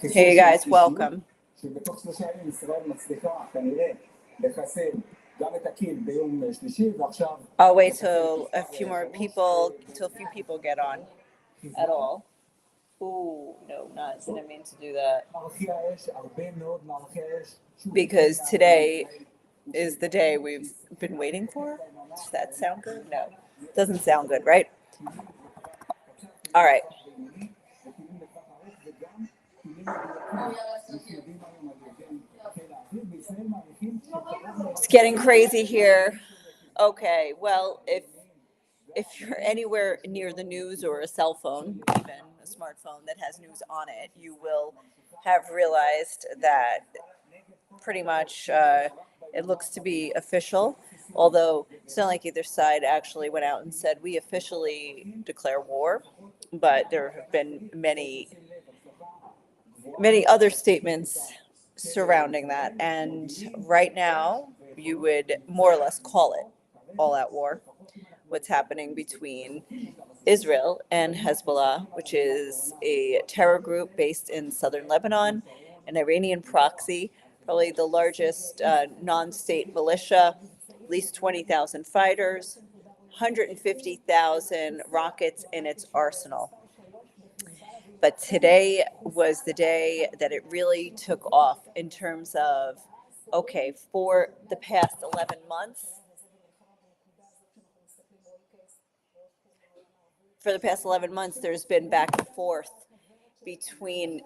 Hey guys, welcome. I'll wait till a few people get on at all. Ooh, no, didn't mean to do that. Because today is the day we've been waiting for. Does that sound good? No, doesn't sound good, right? All right. It's getting crazy here. Okay, well, if you're anywhere near the news or a cell phone, even a smartphone that has news on it, you will have realized that pretty much it looks to be official, although it's not like either side actually went out and said we officially declare war, but there have been many other statements surrounding that, and right now you would more or less call it all-out war. What's happening between Israel and Hezbollah, which is a terror group based in southern Lebanon, an Iranian proxy, probably the largest non-state militia, at least 20,000 fighters, 150,000 rockets in its arsenal. But today was the day that it really took off in terms of, okay, for the past 11 months, there's been back and forth between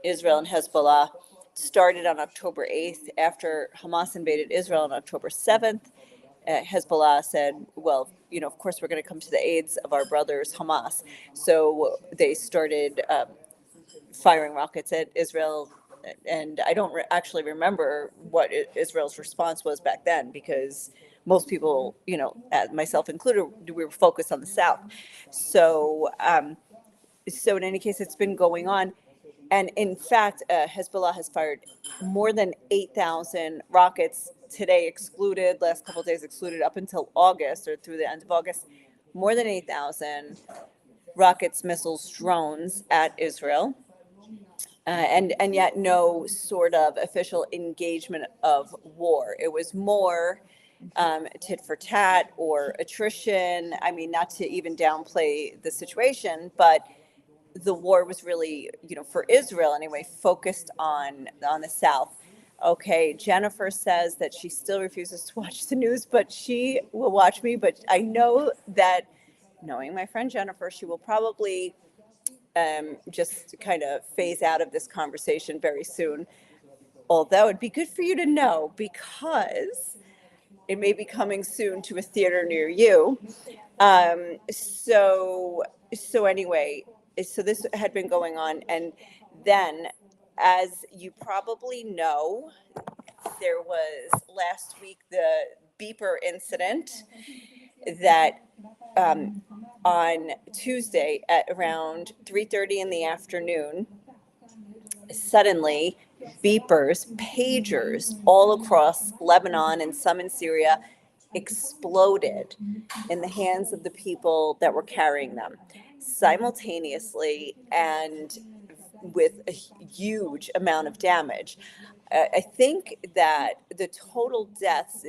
Israel and Hezbollah. It started on October 8th after Hamas invaded Israel on October 7th. Hezbollah said, well, of course we're going to come to the aids of our brothers Hamas. So they started firing rockets at Israel. And I don't actually remember what Israel's response was back then, because most people, myself included, we were focused on the South. So in any case, it's been going on. And in fact, Hezbollah has fired more than 8,000 rockets today excluded, last couple of days excluded, up until August or through the end of August, more than 8,000 rockets, missiles, drones at Israel. And yet no sort of official engagement of war. It was more tit for tat or attrition. I mean, not to even downplay the situation, but the war was really, for Israel anyway, focused on the South. Okay, Jennifer says that she still refuses to watch the news, but she will watch me. But I know that, knowing my friend Jennifer, she will probably just kind of phase out of this conversation very soon. Although it'd be good for you to know, because it may be coming soon to a theater near you. So anyway, so this had been going on. And then, as you probably know, there was last week the beeper incident that on Tuesday at around 3:30 in the afternoon, suddenly beepers, pagers all across Lebanon and some in Syria exploded in the hands of the people that were carrying them simultaneously and with a huge amount of damage. I think that the total deaths,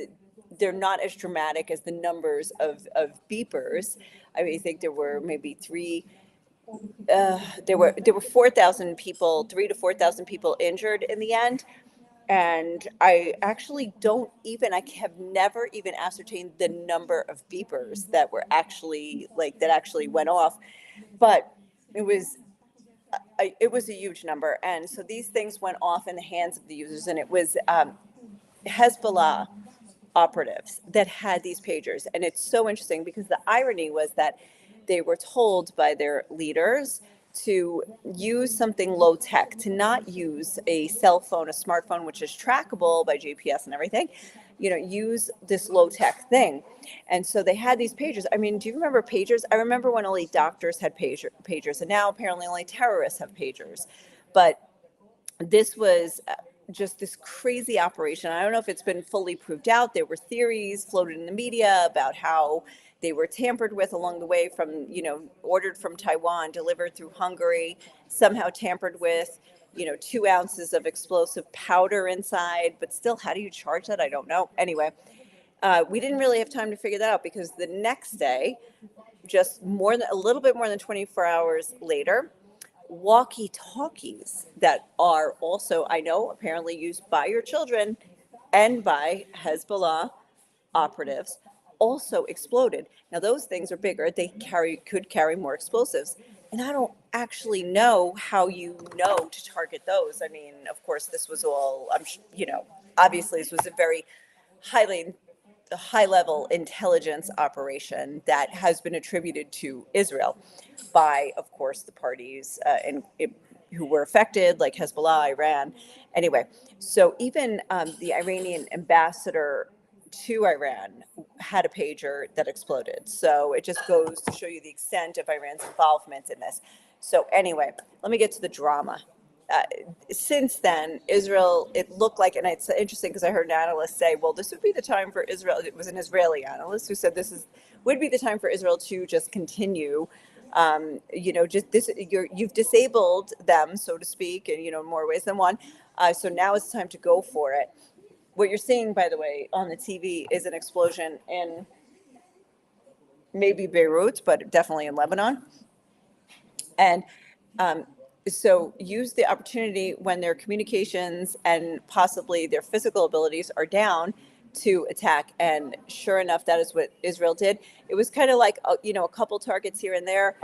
they're not as dramatic as the numbers of beepers. I mean, I think there were maybe there were 4,000 people, 3,000 to 4,000 people injured in the end. And I actually I have never even ascertained the number of beepers that were actually went off, but it was a huge number. And so these things went off in the hands of the users, and it was Hezbollah operatives that had these pagers. And it's so interesting because the irony was that they were told by their leaders to use something low tech, to not use a cell phone, a smartphone, which is trackable by GPS and everything, use this low tech thing. And so they had these pagers. I mean, do you remember pagers? I remember when only doctors had pagers, and now apparently only terrorists have pagers. But this was just this crazy operation. I don't know if it's been fully proved out. There were theories floated in the media about how they were tampered with along the way from, ordered from Taiwan, delivered through Hungary, somehow tampered with, 2 ounces of explosive powder inside. But still, how do you charge that? I don't know. Anyway, we didn't really have time to figure that out because the next day, just a little bit more than 24 hours later, walkie-talkies that are also, I know, apparently used by your children and by Hezbollah operatives also exploded. Now those things are bigger. They could carry more explosives. And I don't actually know how you know to target those. I mean, of course, this was all, obviously this was a very high level intelligence operation that has been attributed to Israel by, of course, the parties who were affected, like Hezbollah, Iran. Anyway, so even the Iranian ambassador to Iran had a pager that exploded. So it just goes to show you the extent of Iran's involvement in this. So anyway, let me get to the drama. Since then, Israel, it looked like, and it's interesting because I heard an analyst say, well, this would be the time for Israel. It was an Israeli analyst who said would be the time for Israel to just continue. You've disabled them, so to speak, in, more ways than one. So now it's time to go for it. What you're seeing, by the way, on the TV is an explosion in maybe Beirut, but definitely in Lebanon. And so use the opportunity when their communications and possibly their physical abilities are down to attack. And sure enough, that is what Israel did. It was kind of like, a couple targets here and there,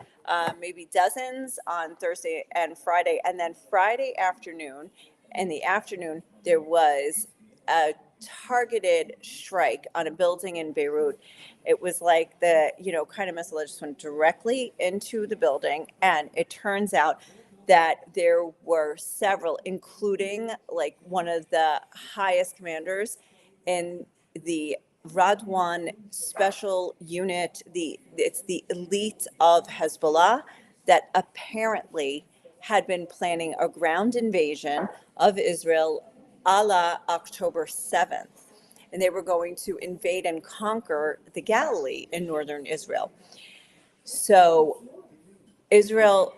maybe dozens on Thursday and Friday. And then Friday afternoon, in the afternoon, there was a targeted strike on a building in Beirut. It was like the, kind of missile that just went directly into the building. And it turns out that there were several, including like one of the highest commanders in the Radwan special unit. It's the elite of Hezbollah that apparently had been planning a ground invasion of Israel a la October 7th. And they were going to invade and conquer the Galilee in northern Israel. So Israel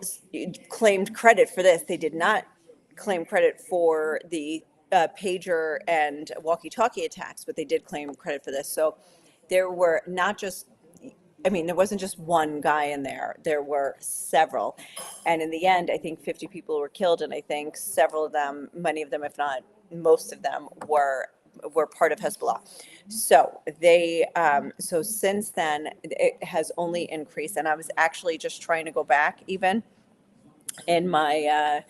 claimed credit for this. They did not claim credit for the pager and walkie-talkie attacks, but they did claim credit for this. So there were there wasn't just one guy in there. There were several. And in the end, I think 50 people were killed, and I think several of them, many of them, if not most of them, were part of Hezbollah. So so since then, it has only increased. And I was actually just trying to go back even in my,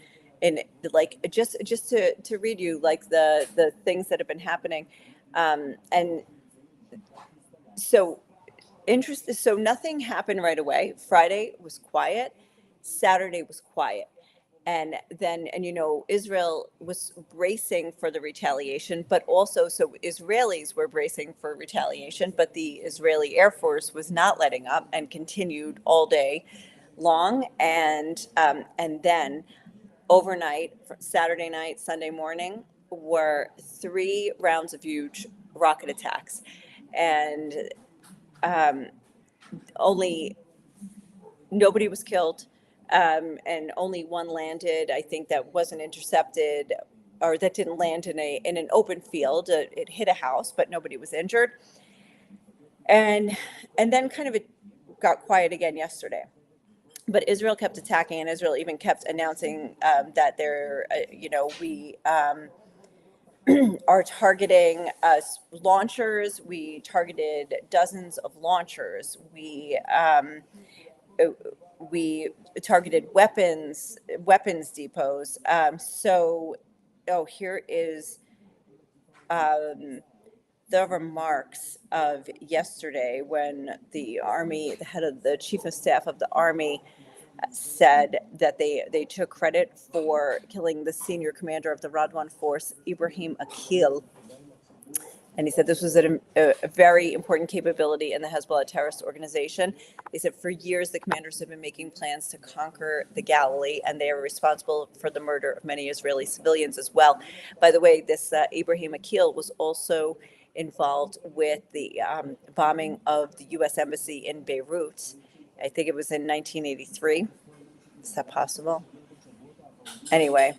just to read you like the things that have been happening. And so so nothing happened right away. Friday was quiet. Saturday was quiet. And then, Israel was bracing for the retaliation, but also, so Israelis were bracing for retaliation, but the Israeli Air Force was not letting up and continued all day long. And then overnight, Saturday night, Sunday morning, were 3 rounds of huge rocket attacks. And nobody was killed. And only one landed, I think, that wasn't intercepted, or that didn't land in an open field. It hit a house, but nobody was injured. And then kind of it got quiet again yesterday. But Israel kept attacking, and Israel even kept announcing that we are targeting launchers. We targeted dozens of launchers. We targeted weapons depots. Here is the remarks of yesterday when the chief of staff of the army said that they took credit for killing the senior commander of the Radwan force, Ibrahim Akil. And he said this was a very important capability in the Hezbollah terrorist organization. They said for years the commanders have been making plans to conquer the Galilee, and they are responsible for the murder of many Israeli civilians as well. By the way, this Ibrahim Akil was also involved with the bombing of the U.S. Embassy in Beirut. I think it was in 1983. Is that possible? Anyway,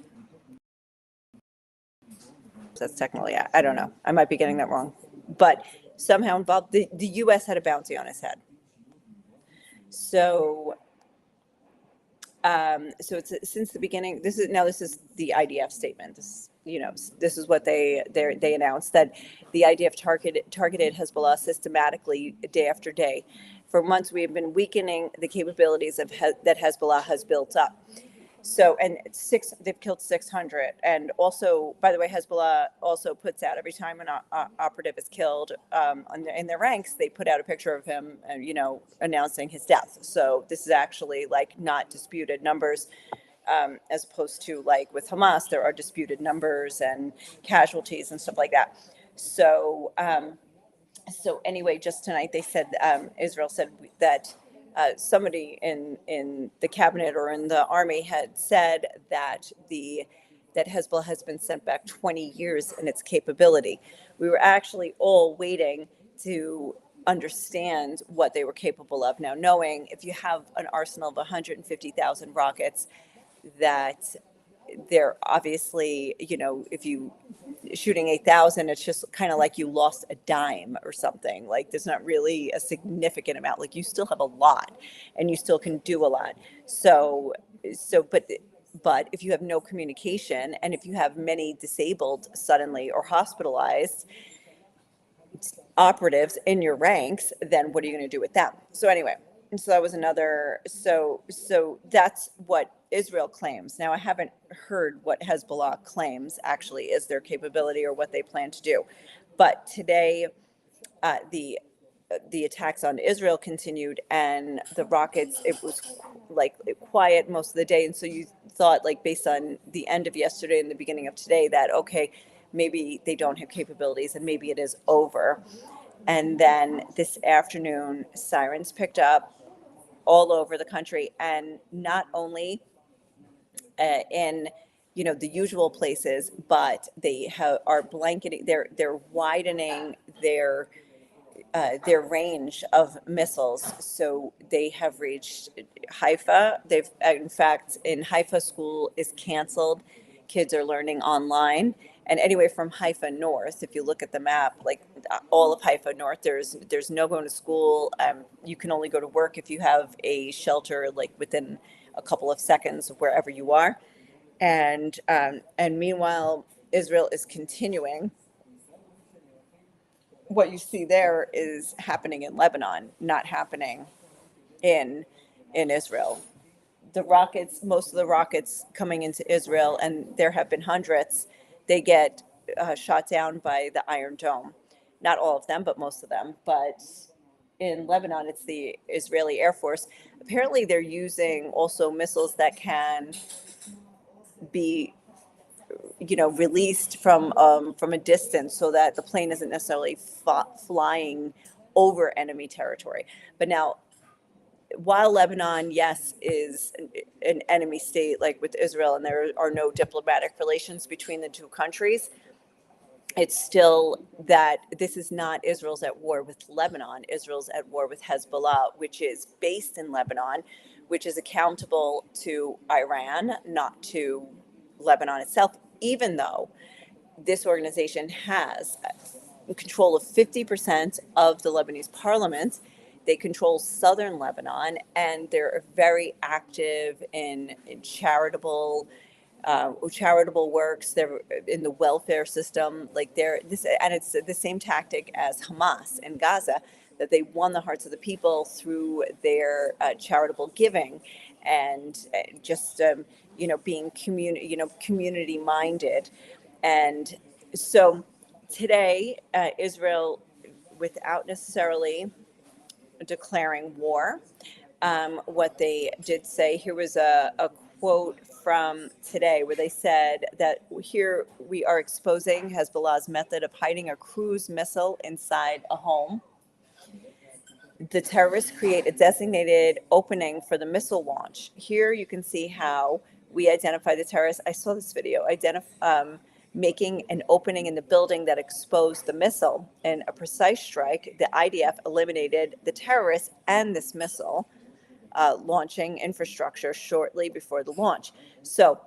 that's technically, I don't know. I might be getting that wrong. But somehow involved, the U.S. had a bounty on his head. So so it's since the beginning. This is the IDF statement. This is what they announced, that the IDF targeted Hezbollah systematically day after day. For months, we have been weakening the capabilities that Hezbollah has built up. So, and they've killed 600. And also, by the way, Hezbollah also puts out, every time an operative is killed in their ranks, they put out a picture of him, announcing his death. So this is actually like not disputed numbers, as opposed to like with Hamas, there are disputed numbers and casualties and stuff like that. So, so anyway, just tonight they said, Israel said that somebody in the cabinet or in the army had said that that Hezbollah has been sent back 20 years in its capability. We were actually all waiting to understand what they were capable of. Now, knowing if you have an arsenal of 150,000 rockets, that they're obviously, if you shooting 8,000, it's just kind of like you lost a dime or something. Like there's not really a significant amount. Like you still have a lot, and you still can do a lot. But if you have no communication, and if you have many disabled suddenly or hospitalized operatives in your ranks, then what are you going to do with them? So anyway, so that was another. So that's what Israel claims. Now, I haven't heard what Hezbollah claims actually is their capability or what they plan to do. But today, the attacks on Israel continued, and the rockets, it was like quiet most of the day. And so you thought, like, based on the end of yesterday and the beginning of today, that, okay, maybe they don't have capabilities and maybe it is over. And then this afternoon, sirens picked up all over the country, and not only in the usual places, but they are blanketing. They're widening their range of missiles. So they have reached Haifa. They've, in fact, in Haifa, school is canceled. Kids are learning online. And anyway, from Haifa north, if you look at the map, like all of Haifa north, there's no going to school. You can only go to work if you have a shelter, like within a couple of seconds of wherever you are. And meanwhile, Israel is continuing. What you see there is happening in Lebanon, not happening in Israel. The rockets, most of the rockets coming into Israel, and there have been hundreds, they get shot down by the Iron Dome. Not all of them, but most of them. But in Lebanon, it's the Israeli Air Force. Apparently, they're using also missiles that can be released from a distance, so that the plane isn't necessarily flying over enemy territory. But now, while Lebanon, yes, is an enemy state, like with Israel, and there are no diplomatic relations between the two countries, it's still that this is not Israel's at war with Lebanon. Israel's at war with Hezbollah, which is based in Lebanon, which is accountable to Iran, not to Lebanon itself, even though this organization has control of 50% of the Lebanese parliament. They control southern Lebanon, and they're very active in charitable works. They're in the welfare system. Like and it's the same tactic as Hamas in Gaza, that they won the hearts of the people through their charitable giving, and just being community minded. And so today, Israel, without necessarily declaring war, what they did say, here was a quote from today where they said that here we are exposing Hezbollah's method of hiding a cruise missile inside a home. The terrorists create a designated opening for the missile launch. Here you can see how we identify the terrorists. I saw this video. making an opening in the building that exposed the missile. In a precise strike, the IDF eliminated the terrorists and this missile launching infrastructure shortly before the launch. So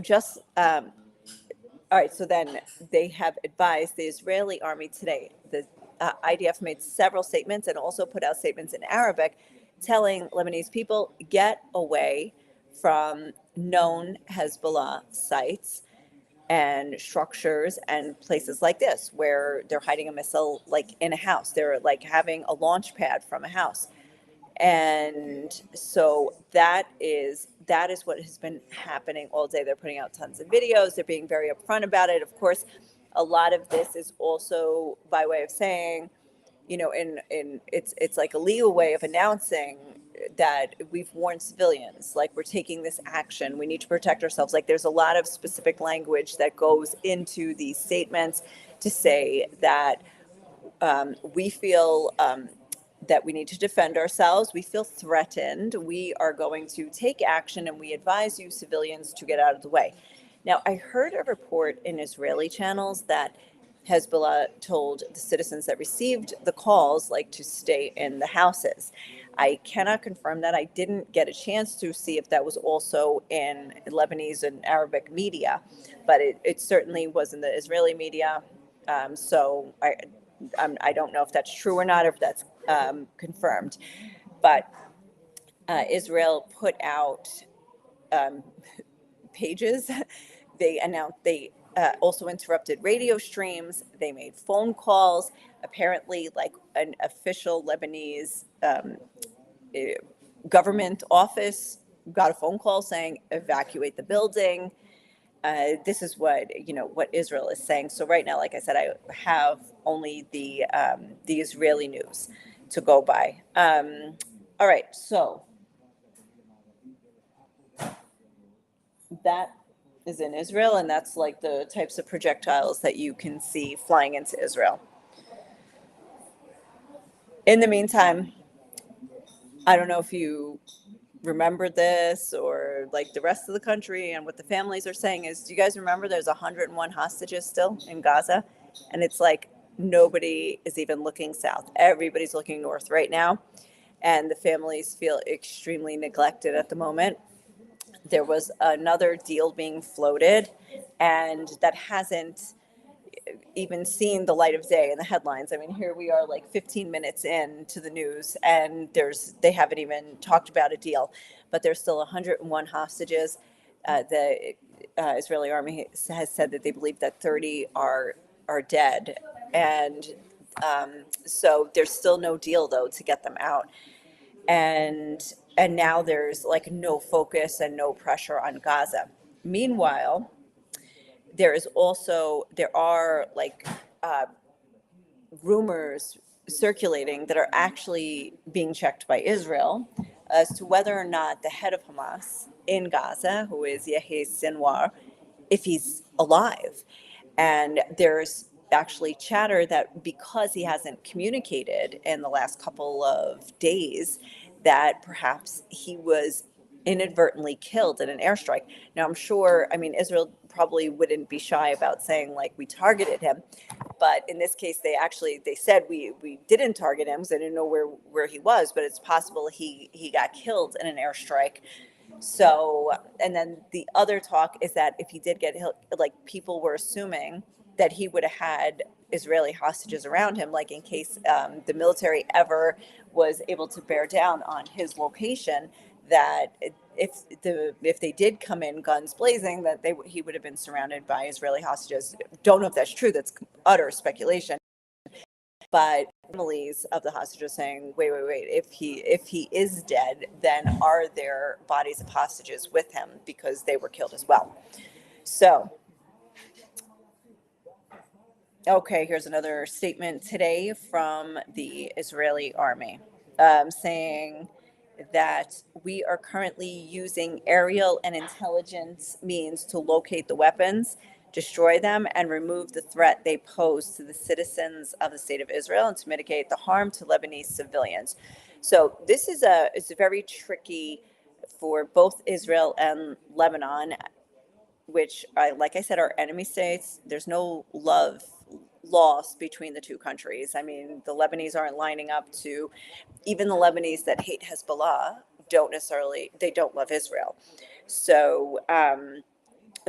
just all right, so then they have advised the Israeli army today. The IDF made several statements and also put out statements in Arabic telling Lebanese people, get away from known Hezbollah sites and structures and places like this where they're hiding a missile like in a house. They're like having a launch pad from a house. And so that is what has been happening all day. They're putting out tons of videos. They're being very upfront about it. Of course, a lot of this is also by way of saying, in it's like a legal way of announcing that we've warned civilians, like we're taking this action. We need to protect ourselves. Like there's a lot of specific language that goes into these statements to say that we feel that we need to defend ourselves. We feel threatened. We are going to take action, and we advise you civilians to get out of the way. Now, I heard a report in Israeli channels that Hezbollah told the citizens that received the calls like to stay in the houses. I cannot confirm that. I didn't get a chance to see if that was also in Lebanese and Arabic media, but it certainly was in the Israeli media. So I don't know if that's true or not, or if that's confirmed. But Israel put out pages. They announced they also interrupted radio streams. They made phone calls. Apparently, like an official Lebanese government office got a phone call saying evacuate the building. This is what Israel is saying. So right now, like I said, I have only the Israeli news to go by. All right, so that is in Israel, and that's like the types of projectiles that you can see flying into Israel. In the meantime, I don't know if you remember this or like the rest of the country, and what the families are saying is, do you guys remember there's 101 hostages still in Gaza? And it's like nobody is even looking south. Everybody's looking north right now. And the families feel extremely neglected at the moment. There was another deal being floated, and that hasn't even seen the light of day in the headlines. I mean, here we are like 15 minutes into the news, and they haven't even talked about a deal, but there's still 101 hostages. The Israeli army has said that they believe that 30 are dead, and so there's still no deal though to get them out. And now there's like no focus and no pressure on Gaza. Meanwhile, there are like rumors circulating that are actually being checked by Israel as to whether or not the head of Hamas in Gaza, who is Yahya Sinwar, if he's alive. And there's actually chatter that because he hasn't communicated in the last couple of days, that perhaps he was inadvertently killed in an airstrike. Now, I'm sure, I mean, Israel probably wouldn't be shy about saying like we targeted him, but in this case, they said we didn't target him because they didn't know where he was, but it's possible he got killed in an airstrike. So, and then the other talk is that if he did get hit, like people were assuming that he would have had Israeli hostages around him, like in case the military ever was able to bear down on his location, that if they did come in guns blazing, that he would have been surrounded by Israeli hostages. Don't know if that's true. That's utter speculation. But families of the hostages saying, wait, if he is dead, then are there bodies of hostages with him because they were killed as well? So, okay, here's another statement today from the Israeli army saying that we are currently using aerial and intelligence means to locate the weapons, destroy them, and remove the threat they pose to the citizens of the state of Israel and to mitigate the harm to Lebanese civilians. So this is it's very tricky for both Israel and Lebanon which, like I said, are enemy states. There's no love lost between the two countries. I mean, the Lebanese aren't lining up to, even the Lebanese that hate Hezbollah they don't love Israel. So,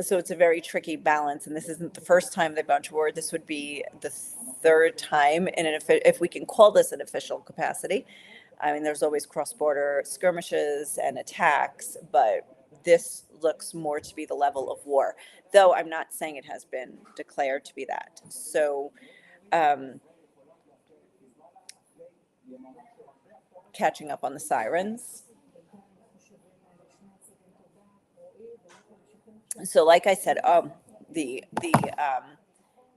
so it's a very tricky balance, and this isn't the first time they've gone to war. This would be the third time if we can call this an official capacity. I mean, there's always cross-border skirmishes and attacks, but this looks more to be the level of war, though I'm not saying it has been declared to be that. So, catching up on the sirens. So, like I said, the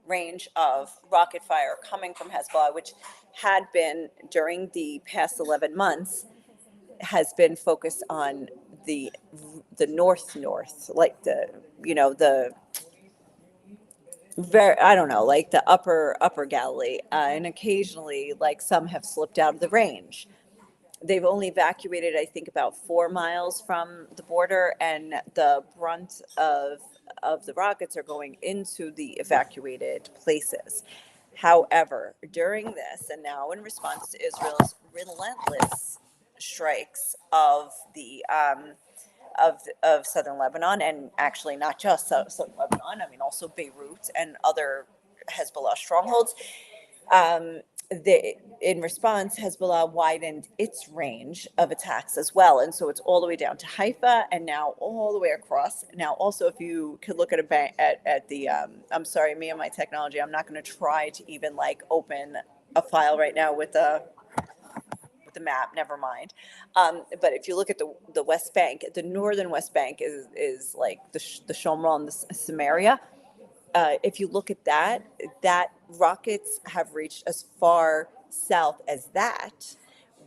range of rocket fire coming from Hezbollah, which had been during the past 11 months, has been focused on the north, like the very, I don't know, like the upper Galilee, and occasionally, like, some have slipped out of the range. They've only evacuated, I think, about 4 miles from the border, and the brunt of the rockets are going into the evacuated places. However, during this, and now in response to Israel's relentless strikes of the of southern Lebanon, and actually not just southern Lebanon, I mean also Beirut and other Hezbollah strongholds. In response, Hezbollah widened its range of attacks as well. And so it's all the way down to Haifa and now all the way across. Now, also, if you could look at I'm sorry, me and my technology, I'm not going to try to even like open a file right now with the map, never mind. But if you look at the West Bank, the northern West Bank is like the Shomron, the Samaria. If you look at that rockets have reached as far south as that,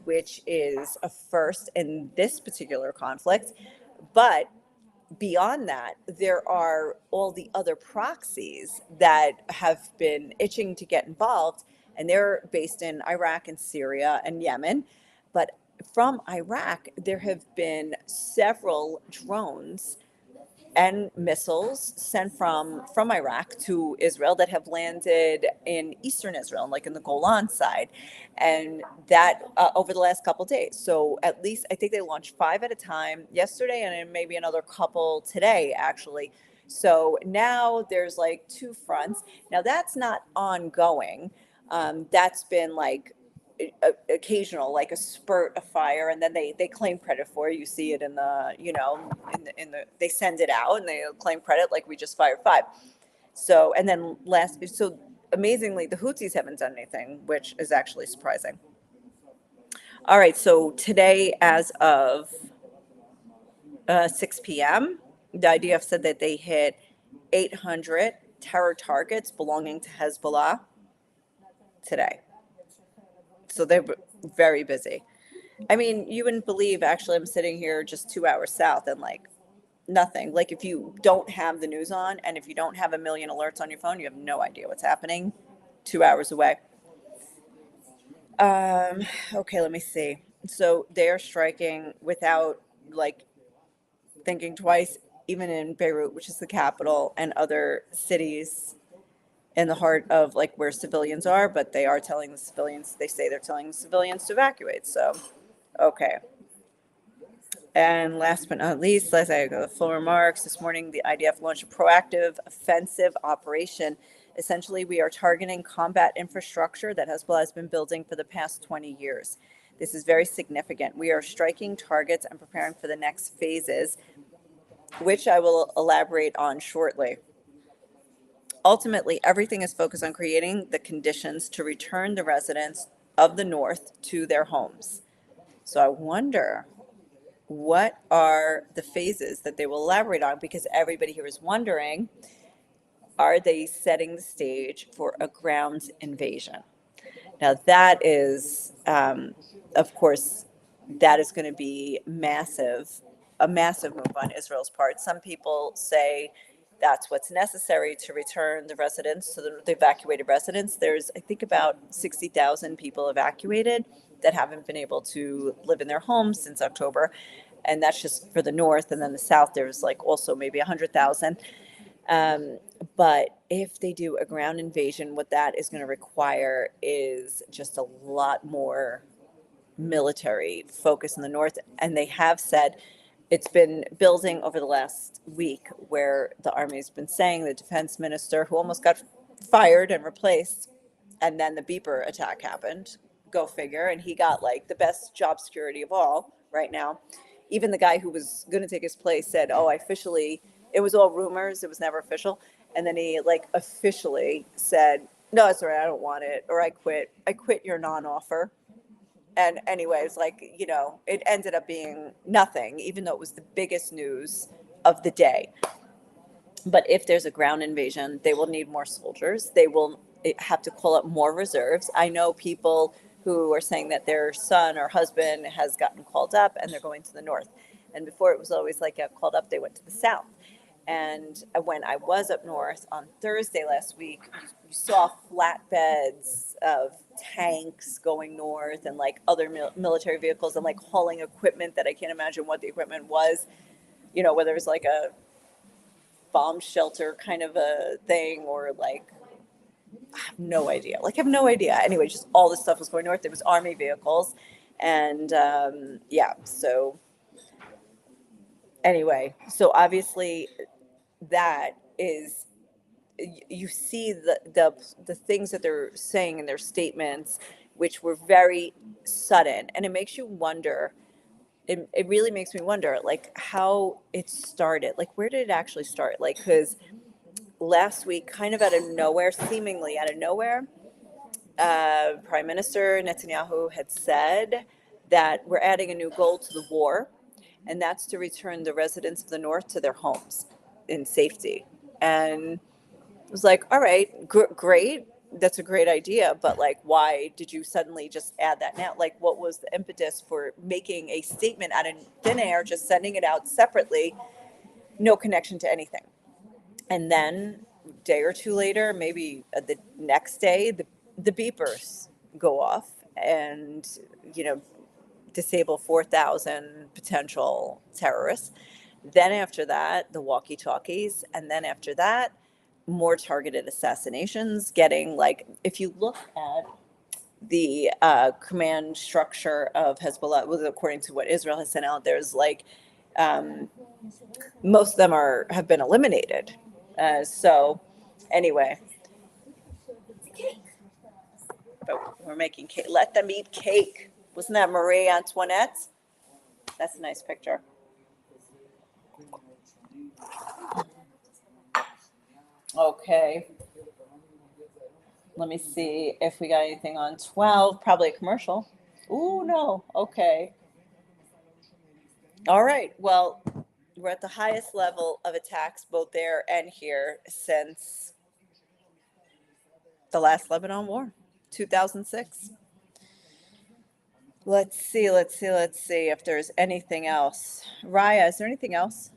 which is a first in this particular conflict. But beyond that, there are all the other proxies that have been itching to get involved, and they're based in Iraq and Syria and Yemen. But from Iraq, there have been several drones and missiles sent from Iraq to Israel that have landed in eastern Israel, like in the Golan side, and that over the last couple of days. So at least I think they launched 5 at a time yesterday, and then maybe another couple today, actually. So now there's like 2 fronts. Now that's not ongoing. That's been like occasional, like a spurt of fire, and then they claim credit for it. You see it in the they send it out and they claim credit, like we just fired 5. So, and then so amazingly, the Houthis haven't done anything, which is actually surprising. All right, so today, as of 6 p.m., the IDF said that they hit 800 terror targets belonging to Hezbollah today. So they're very busy. I mean, you wouldn't believe, actually, I'm sitting here just 2 hours south and like nothing. Like, if you don't have the news on and if you don't have a million alerts on your phone, you have no idea what's happening 2 hours away. Okay, let me see. So they're striking without like thinking twice, even in Beirut, which is the capital, and other cities in the heart of like where civilians are, but they say they're telling the civilians to evacuate. So, okay. And last but not least, let's say the full remarks. This morning, the IDF launched a proactive offensive operation. Essentially, we are targeting combat infrastructure that Hezbollah has been building for the past 20 years. This is very significant. We are striking targets and preparing for the next phases, which I will elaborate on shortly. Ultimately, everything is focused on creating the conditions to return the residents of the North to their homes. So I wonder, what are the phases that they will elaborate on? Because everybody here is wondering, are they setting the stage for a ground invasion? Now that is, of course, that is going to be a massive move on Israel's part. Some people say that's what's necessary to return the residents, to the evacuated residents. There's, I think, about 60,000 people evacuated that haven't been able to live in their homes since October. and that's just for the north. And then the south, there's like also maybe 100,000. Um, but if they do a ground invasion, what that is going to require is just a lot more military focus in the north. And they have said it's been building over the last week, where the Army's been saying, the defense minister, who almost got fired and replaced, and then the beeper attack happened. Go figure. And he got like the best job security of all right now. Even the guy who was going to take his place said, "Oh, I officially," it was all rumors, it was never official. And then he like officially said, "No, it's all right, I don't want it," or I quit your non-offer. And anyways, like, it ended up being nothing, even though it was the biggest news of the day. But if there's a ground invasion, they will need more soldiers. They will have to call up more reserves. I know people who are saying that their son or husband has gotten called up and they're going to the north. And before, it was always like, got called up, they went to the south. And when I was up north on Thursday last week, you saw flatbeds of tanks going north, and like other military vehicles, and like hauling equipment that I can't imagine what the equipment was, whether it was like a bomb shelter kind of a thing, or like, I have no idea. Like, I have no idea. Anyway, just all this stuff was going north. It was Army vehicles. And yeah, so anyway, so obviously that is, you see the things that they're saying in their statements, which were very sudden. And it makes you wonder, it really makes me wonder, like, how it started. Like, where did it actually start? Like, because last week, kind of out of nowhere, seemingly out of nowhere, Prime Minister Netanyahu had said that we're adding a new goal to the war, and that's to return the residents of the north to their homes in safety. And it was like, all right, great. That's a great idea. But like, why did you suddenly just add that now? Like, what was the impetus for making a statement out of thin air, just sending it out separately, no connection to anything? And then a day or two later, maybe the next day, the beepers go off and, disable 4,000 potential terrorists. Then after that, the walkie-talkies. And then after that, more targeted assassinations, getting like, if you look at the command structure of Hezbollah, well, according to what Israel has sent out, there's like, most of them have been eliminated. So anyway, but we're making cake. Let them eat cake. Wasn't that Marie Antoinette? That's a nice picture. Okay. Let me see if we got anything on 12. Probably a commercial. Ooh, no. Okay. All right. Well, we're at the highest level of attacks both there and here since the last Lebanon war, 2006. Let's see if there's anything else. Raya, is there anything else?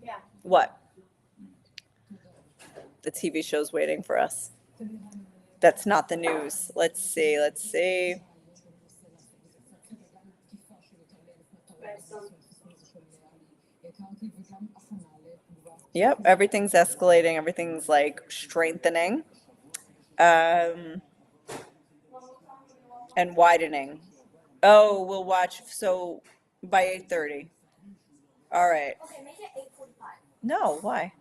Yeah. What? The TV show's waiting for us. That's not the news. Let's see. Yep, everything's escalating. Everything's like strengthening, and widening. Oh, we'll watch. So by 8:30. All right. Okay, make it 8:45. No, why?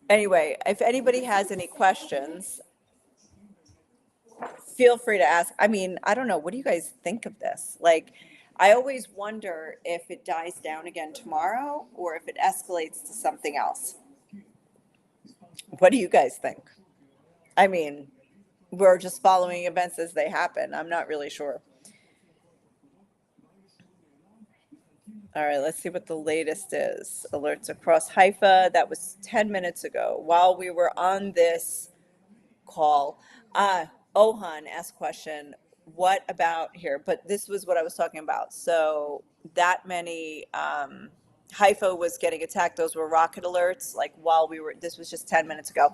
Anyway, if anybody has any questions, feel free to ask. I mean, I don't know. What do you guys think of this? Like, I always wonder if it dies down again tomorrow or if it escalates to something else. What do you guys think? I mean, we're just following events as they happen. I'm not really sure. All right, let's see what the latest is. Alerts across Haifa. That was 10 minutes ago. While we were on this call, Ohan asked question, what about here? But this was what I was talking about. So that many, Haifa was getting attacked. Those were rocket alerts. Like while this was just 10 minutes ago.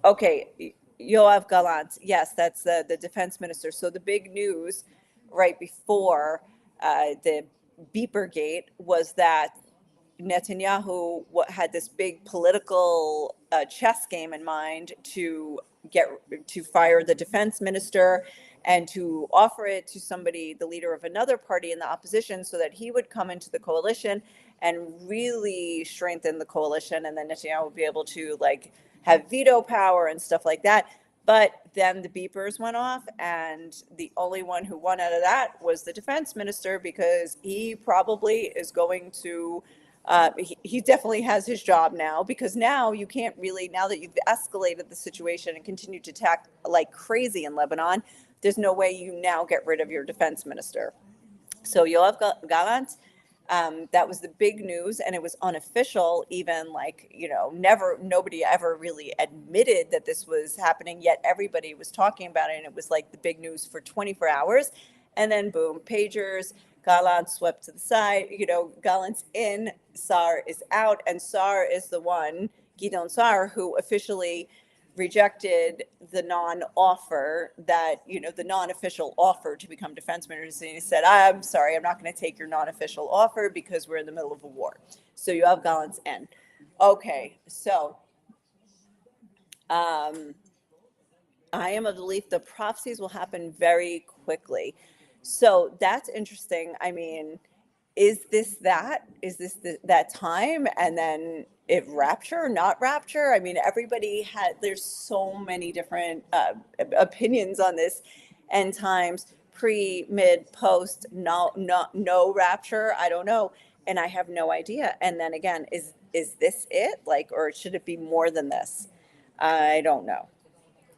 Okay, Yoav Gallant. Yes, that's the defense minister. So the big news right before the beeper gate was that Netanyahu had this big political chess game in mind to fire the defense minister and to offer it to somebody, the leader of another party in the opposition, so that he would come into the coalition and really strengthen the coalition, and then Netanyahu would be able to like have veto power and stuff like that. But then the beepers went off, and the only one who won out of that was the defense minister, because he probably is going to he definitely has his job now, because now you can't really, now that you've escalated the situation and continue to attack like crazy in Lebanon, there's no way you now get rid of your defense minister. So Yoav Gallant, that was the big news, and it was unofficial, even like, nobody ever really admitted that this was happening, yet everybody was talking about it, and it was like the big news for 24 hours. And then boom, pagers, Gallant swept to the side, Gallant's in, Sar is out, and Sar is the one, Gidon Sar, who officially rejected the non-offer the non-official offer to become defense minister. And he said, I'm sorry, I'm not going to take your non-official offer because we're in the middle of a war. So you have Gallant's in. Okay, so I am of the belief the prophecies will happen very quickly. So that's interesting. I mean, is this that? Is this that time? And then it rapture, not rapture? I mean, there's so many different opinions on this end times, pre, mid, post, no rapture. I don't know. And I have no idea. And then again, is this it? Like, or should it be more than this? I don't know.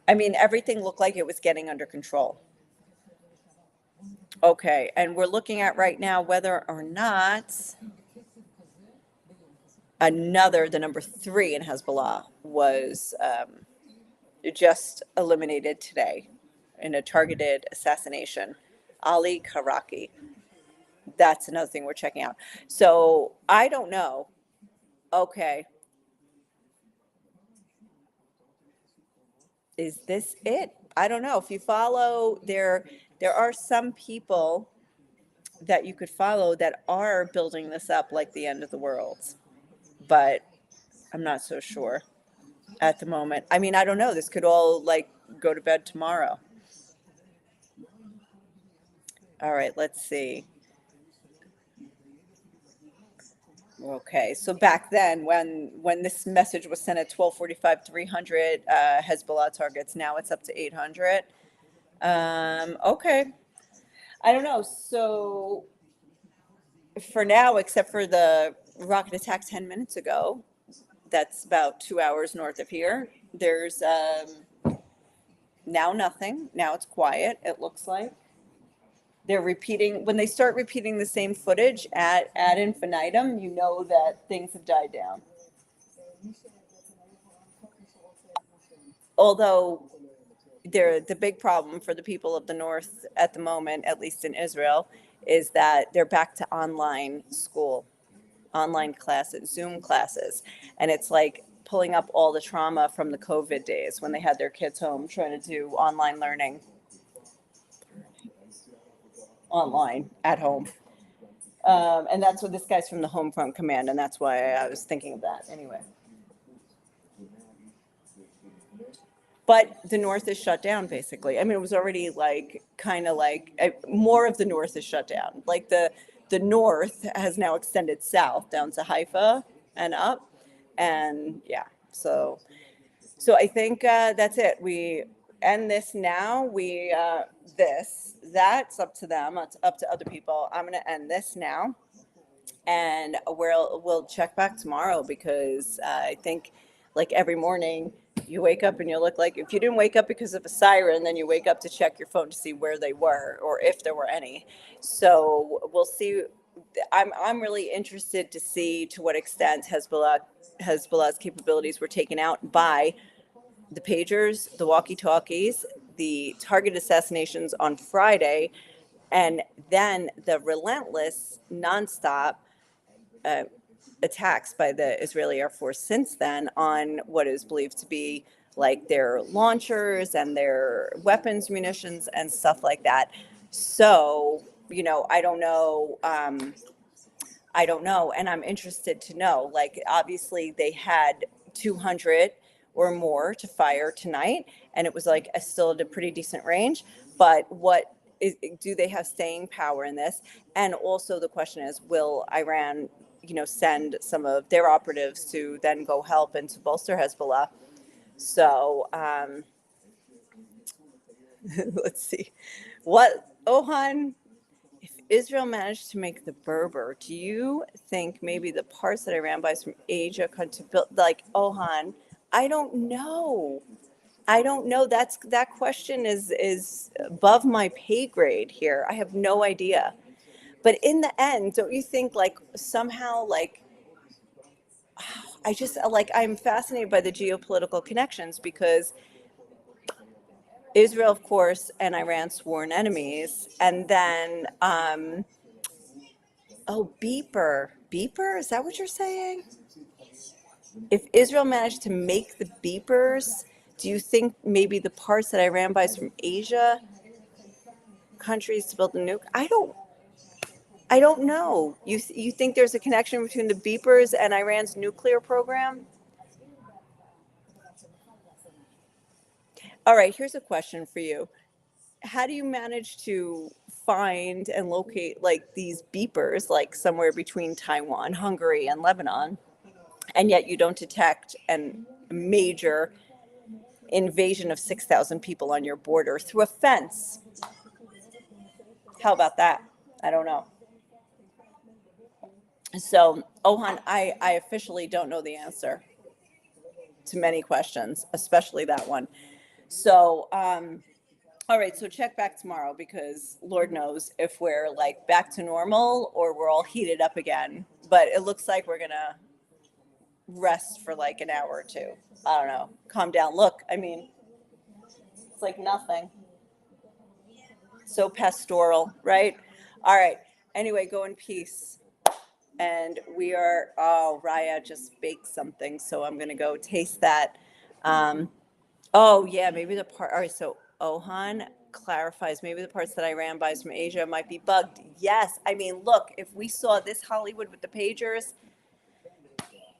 I mean, everything looked like it was getting under control. Okay, and we're looking at right now whether or not the number 3 in Hezbollah was just eliminated today in a targeted assassination. Ali Karaki. That's another thing we're checking out. So I don't know. Okay. Is this it? I don't know. If you follow, there are some people that you could follow that are building this up like the end of the world, but I'm not so sure at the moment. I mean, I don't know. This could all like go to bed tomorrow. All right, let's see. Okay, so back then, when this message was sent at 12:45, 300 Hezbollah targets. Now it's up to 800. Okay, I don't know. So for now, except for the rocket attack 10 minutes ago, that's about 2 hours north of here, there's now nothing. Now it's quiet, it looks like. They're repeating, when they start repeating the same footage ad infinitum, you know that things have died down. Although the big problem for the people of the north at the moment, at least in Israel, is that they're back to online school, online classes, Zoom classes. And it's like pulling up all the trauma from the COVID days when they had their kids home trying to do online learning. Online at home. And that's what this guy's from the Home Front Command, and that's why I was thinking of that anyway. But the north is shut down, basically. I mean, it was already like more of the north is shut down. Like the north has now extended south down to Haifa and up, and yeah. So I think that's it. We end this now. That's up to them. It's up to other people. I'm going to end this now, and we'll check back tomorrow, because I think like every morning you wake up and you look like, if you didn't wake up because of a siren, then you wake up to check your phone to see where they were or if there were any. So we'll see. I'm really interested to see to what extent Hezbollah's capabilities were taken out by the pagers, the walkie-talkies, the target assassinations on Friday, and then the relentless, nonstop attacks by the Israeli Air Force since then on what is believed to be like their launchers and their weapons, munitions, and stuff like that. So I don't know. I don't know. And I'm interested to know, like, obviously they had 200 or more to fire tonight, and it was like still at a pretty decent range. But do they have staying power in this? And also the question is, will Iran, send some of their operatives to then go help and to bolster Hezbollah? So let's see. Ohan, if Israel managed to make the Berber, do you think maybe the parts that Iran buys from Asia could to build, like, Ohan? I don't know. I don't know. That question is above my pay grade here. I have no idea. But in the end, don't you think, like, somehow, like, I'm fascinated by the geopolitical connections, because Israel, of course, and Iran sworn enemies, and then beeper, is that what you're saying? If Israel managed to make the beepers, do you think maybe the parts that Iran buys from Asia countries to build a nuke? I don't know. You think there's a connection between the beepers and Iran's nuclear program? All right, here's a question for you. How do you manage to find and locate, like, these beepers, like, somewhere between Taiwan, Hungary, and Lebanon, and yet you don't detect a major invasion of 6,000 people on your border through a fence? How about that? I don't know. So, Ohan, I officially don't know the answer to many questions, especially that one. So, all right, so check back tomorrow, because Lord knows if we're, like, back to normal or we're all heated up again. But it looks like we're gonna rest for like an hour or two. I don't know. Calm down. Look, I mean, it's like nothing. So pastoral, right? All right. Anyway, go in peace. And Raya just baked something, so I'm gonna go taste that. Oh yeah, maybe the part. All right, so Ohan clarifies maybe the parts that Iran buys from Asia might be bugged. Yes, I mean, look, if we saw this Hollywood with the pagers,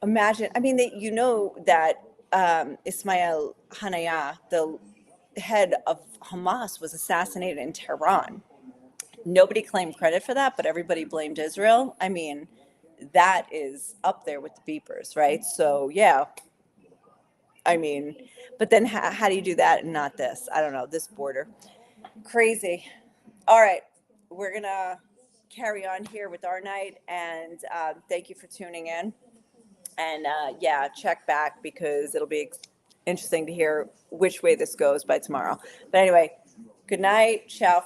imagine. I mean, that Ismail Haniyeh, the head of Hamas, was assassinated in Tehran. Nobody claimed credit for that, but everybody blamed Israel. I mean, that is up there with the beepers, right? So yeah, I mean, but then how do you do that and not this? I don't know, this border. Crazy. All right, we're gonna carry on here with our night, and thank you for tuning in. And yeah, check back, because it'll be interesting to hear which way this goes by tomorrow. But anyway, good night. Ciao.